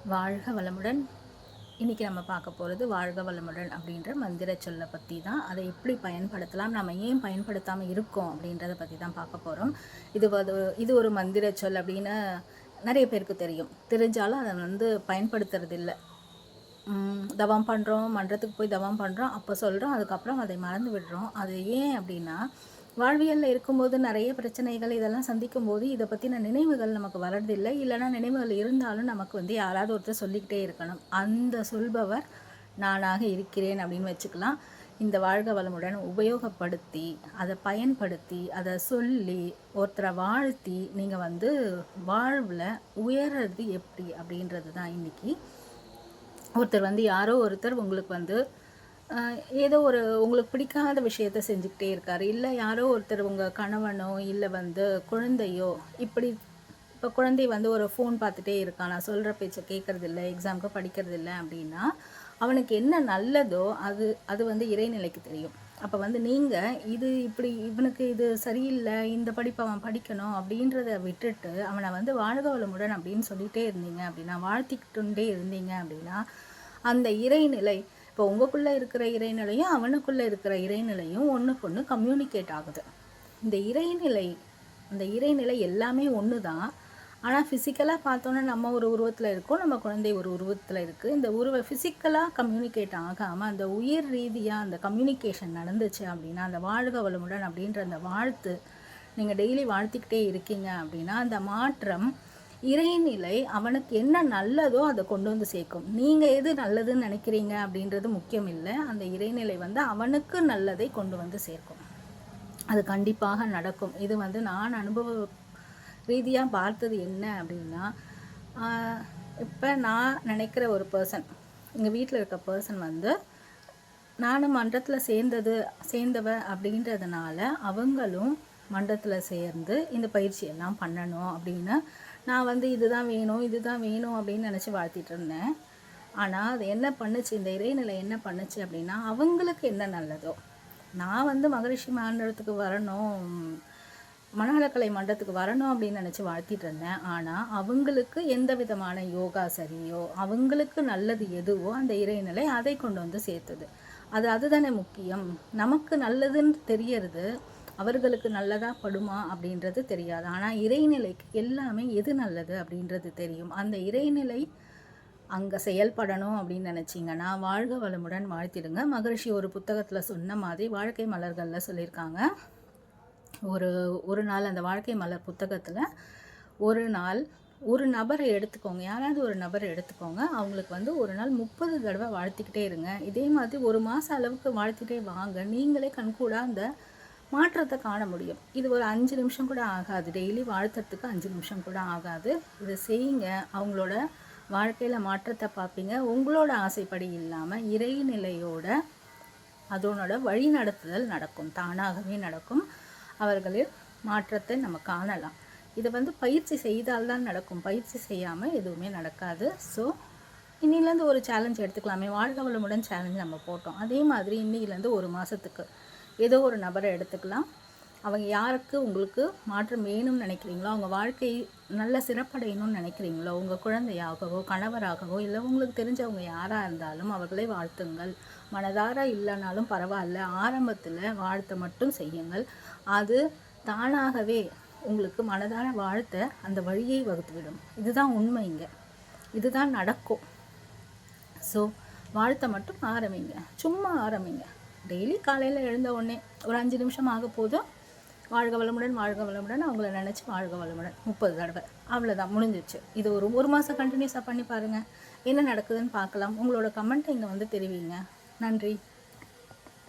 வாழ்க வளமுடன். இன்றைக்கி நம்ம பார்க்க போகிறது வாழ்க வளமுடன் அப்படின்ற மந்திர சொல்லை பற்றி தான். அதை எப்படி பயன்படுத்தலாம், நம்ம ஏன் பயன்படுத்தாமல் இருக்கோம் அப்படின்றத பற்றி தான் பார்க்க போகிறோம். இது ஒரு மந்திர சொல் அப்படின்னு நிறைய பேருக்கு தெரியும். தெரிஞ்சாலும் அதை பயன்படுத்துறது இல்லை. தவம் பண்ணுறோம், மன்றத்துக்கு போய் தவம் பண்ணுறோம், அப்போ சொல்கிறோம், அதுக்கப்புறம் அதை மறந்து விடுறோம். அது ஏன் அப்படின்னா, வாழ்வியலில் இருக்கும்போது நிறைய பிரச்சனைகள் இதெல்லாம் சந்திக்கும் போது இதை பற்றின நினைவுகள் நமக்கு வர்றதில்லை. இல்லைனா நினைவுகள் இருந்தாலும் நமக்கு யாராவது ஒருத்தர் சொல்லிக்கிட்டே இருக்கணும். அந்த சொல்பவர் நானாக இருக்கிறேன் அப்படின்னு வச்சுக்கலாம். இந்த வாழ்க வளமுடன் உபயோகப்படுத்தி, அதை பயன்படுத்தி, அதை சொல்லி, ஒருத்தரை வாழ்த்தி நீங்கள் வாழ்வில் உயர்றது எப்படி அப்படின்றது தான் இன்றைக்கி. ஒருத்தர் யாரோ ஒருத்தர் உங்களுக்கு ஏதோ உங்களுக்கு பிடிக்காத விஷயத்த செஞ்சுக்கிட்டே இருக்கார். இல்லை யாரோ ஒருத்தர் உங்கள் கணவனோ இல்லை குழந்தையோ இப்படி இப்போ குழந்தை ஒரு ஃபோன் பார்த்துட்டே இருக்கான், நான் சொல்கிற பேச்சை கேட்குறதில்ல, எக்ஸாமுக்கு படிக்கிறதில்ல அப்படின்னா அவனுக்கு என்ன நல்லதோ அது இறைநிலைக்கு தெரியும். அப்போ நீங்கள் இவனுக்கு இது சரியில்லை, இந்த படிப்பை அவன் படிக்கணும் அப்படின்றத விட்டுட்டு அவனை வாழ்க வளமுடன் அப்படின்னு சொல்லிகிட்டே இருந்தீங்க அப்படின்னா, வாழ்த்திக்கிட்டே இருந்தீங்க அப்படின்னா, அந்த இறைநிலை இப்போ உங்களுக்குள்ளே இருக்கிற இறைநிலையும் அவனுக்குள்ளே இருக்கிற இறைநிலையும் ஒன்றுக்கு ஒன்று கம்யூனிகேட் ஆகுது. அந்த இறைநிலை எல்லாமே ஒன்று தான். ஆனால் ஃபிசிக்கலாக பார்த்தோன்னா நம்ம ஒரு உருவத்தில் இருக்கோம், நம்ம குழந்தை ஒரு உருவத்தில் இருக்குது. இந்த ஃபிசிக்கலாக கம்யூனிகேட் ஆகாமல் அந்த உயிர் ரீதியாக அந்த கம்யூனிகேஷன் நடந்துச்சு அப்படின்னா, அந்த வாழ்க வளமுடன் அப்படின்ற அந்த வாழ்த்து நீங்கள் டெய்லி வாழ்த்திக்கிட்டே இருக்கீங்க அப்படின்னா, அந்த மாற்றம் இறைநிலை அவனுக்கு என்ன நல்லதோ அதை கொண்டு வந்து சேர்க்கும். நீங்கள் எது நல்லதுன்னு நினைக்கிறீங்க அப்படின்றது முக்கியம் இல்லை. அந்த இறைநிலை அவனுக்கு நல்லதை கொண்டு வந்து சேர்க்கும். அது கண்டிப்பாக நடக்கும். இது நான் அனுபவ ரீதியாக பார்த்தது என்ன அப்படின்னா, இப்போ நான் நினைக்கிற ஒரு பர்சன், எங்கள் வீட்டில் இருக்க பர்சன் நானும் மன்றத்தில் சேர்ந்தவ அப்படின்றதுனால அவங்களும் மன்றத்தில் சேர்ந்து இந்த பயிற்சியெல்லாம் பண்ணணும் அப்படின்னு நான் இதுதான் வேணும் அப்படின்னு நினச்சி வாழ்த்திட்டு இருந்தேன். ஆனால் அது என்ன பண்ணுச்சு, இந்த இறைநிலை என்ன பண்ணுச்சு அப்படின்னா, அவங்களுக்கு என்ன நல்லதோ, நான் மகரிஷி மன்றத்துக்கு வரணும், மனநலக்கலை மன்றத்துக்கு வரணும் அப்படின்னு நினச்சி வாழ்த்திட்டு இருந்தேன். ஆனால் அவங்களுக்கு எந்த விதமான யோகா சரியோ, அவங்களுக்கு நல்லது எதுவோ அந்த இறைநிலை அதை கொண்டு வந்து சேர்த்துது. அதுதானே முக்கியம். நமக்கு நல்லதுன்னு தெரியறது அவர்களுக்கு நல்லதா படுமா அப்படின்றது தெரியாது. ஆனால் இறைநிலைக்கு எல்லாமே எது நல்லது அப்படின்றது தெரியும். அந்த இறைநிலை அங்கே செயல்படணும் அப்படின்னு நினச்சிங்கன்னா வாழ்க வளமுடன் வாழ்த்திடுங்க. மகரிஷி ஒரு புத்தகத்தில் சொன்ன மாதிரி வாழ்க்கை மலர்களில் சொல்லியிருக்காங்க. ஒரு நாள் அந்த வாழ்க்கை மலர் புத்தகத்தில் ஒரு நபரை எடுத்துக்கோங்க, யாராவது ஒரு நபரை எடுத்துக்கோங்க, அவங்களுக்கு ஒரு நாள் 30 தடவை வாழ்த்திக்கிட்டே இருங்க. இதே மாதிரி ஒரு மாதம் அளவுக்கு வாழ்த்திட்டே வாங்க. நீங்களே கண்கூடாக அந்த மாற்றத்தை காண முடியும். இது ஒரு 5 நிமிஷம் கூட ஆகாது. டெய்லி வாழ்த்துறதுக்கு 5 நிமிஷம் கூட ஆகாது. இதை செய்யுங்க. அவங்களோட வாழ்க்கையில் மாற்றத்தை பார்ப்பீங்க. உங்களோட ஆசைப்படி இல்லாமல் இறைநிலையோட அதனோட வழி நடத்துதல் நடக்கும், தானாகவே நடக்கும். அவர்களில் மாற்றத்தை நம்ம காணலாம். இதை பயிற்சி செய்தால்தான் நடக்கும், பயிற்சி செய்யாமல் எதுவுமே நடக்காது. ஸோ இன்னிலேருந்து ஒரு சேலஞ்ச் எடுத்துக்கலாமே, வாழ்க வளமுடன் சேலஞ்ச் நம்ம போட்டோம். அதே மாதிரி இன்னிலேருந்து ஒரு மாதத்துக்கு ஏதோ ஒரு நபரை எடுத்துக்கலாம். அவங்க யாருக்கு உங்களுக்கு மாற்றம் வேணும்னு நினைக்கிறீங்களோ, அவங்க வாழ்க்கை நல்ல சிறப்படையணும்னு நினைக்கிறீங்களோ, உங்கள் குழந்தையாகவோ கணவராகவோ இல்லை உங்களுக்கு தெரிஞ்சவங்க யாராக இருந்தாலும் அவர்களை வாழ்த்துங்கள். மனதார இல்லைனாலும் பரவாயில்ல, ஆரம்பத்தில் வாழ்த்த மட்டும் செய்யுங்கள். அது தானாகவே உங்களுக்கு மனதார வாழ்த்த அந்த வழியை வகுத்துவிடும். இதுதான் உண்மைங்க, இதுதான் நடக்கும். ஸோ வாழ்த்த மட்டும் ஆரம்பிங்க, சும்மா ஆரம்பிங்க. டெய்லி காலையில் எழுந்த உடனே ஒரு 5 நிமிஷம் ஆக போதும், வாழ்க வளமுடன் அவங்கள நினச்சி வாழ்க வளமுடன் 30 தடவை, அவ்வளோதான், முடிஞ்சிச்சு. இது ஒரு மாதம் கண்டினியூஸாக பண்ணி பாருங்கள், என்ன நடக்குதுன்னு பார்க்கலாம். உங்களோட கமெண்ட்டை இங்கே தெரிவிங்க. நன்றி.